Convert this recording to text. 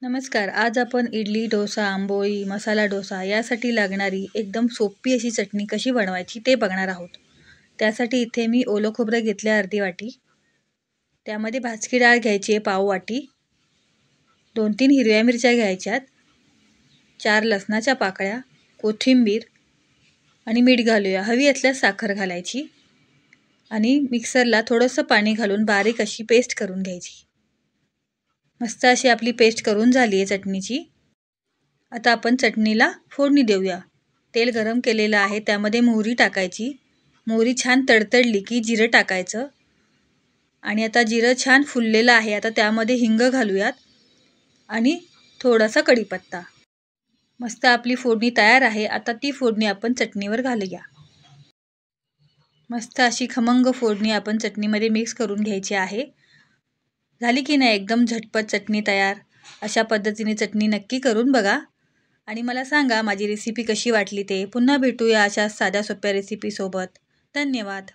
नमस्कार. आज आपण इडली, डोसा, आंबोळी, मसाला डोसा यासाठी लागणारी एकदम सोपी अशी चटणी कशी बनवायची ते बघणार आहोत. त्यासाठी इथे मी ओलं खोबरं घेतले अर्धी वाटी. त्यामध्ये भाजकी डाळ घ्यायची आहे पाव वाटी. 2-3 हिरव्या मिरच्या घ्यायच्यात. 4 लसणाच्या पाकळ्या, कोथिंबीर आणि मीठ घालूया. हवी असल्यास साखर घालायची आणि मिक्सरला थोडंसं पाणी घालून बारीक अशी पेस्ट करून घ्यायची. मस्त अशी आपली पेस्ट करून झाली आहे चटणीची. आता आपण चटणीला फोडणी देऊया. तेल गरम केलेलं आहे, त्यामध्ये मोहरी टाकायची. मोहरी छान तडतडली की जिरं टाकायचं आणि आता जिरं छान फुललेलं आहे. आता त्यामध्ये हिंग घालूयात आणि थोडासा कढीपत्ता. मस्त आपली फोडणी तयार आहे. आता ती फोडणी आपण चटणीवर घालूया. मस्त अशी खमंग फोडणी आपण चटणीमध्ये मिक्स करून घ्यायची आहे. झाली की नाही एकदम झटपट चटणी तयार. अशा पद्धतीने चटणी नक्की करून बघा आणि मला सांगा माझी रेसिपी कशी वाटली ते. पुन्हा भेटूया अशा साध्या सोप्या रेसिपीसोबत. धन्यवाद.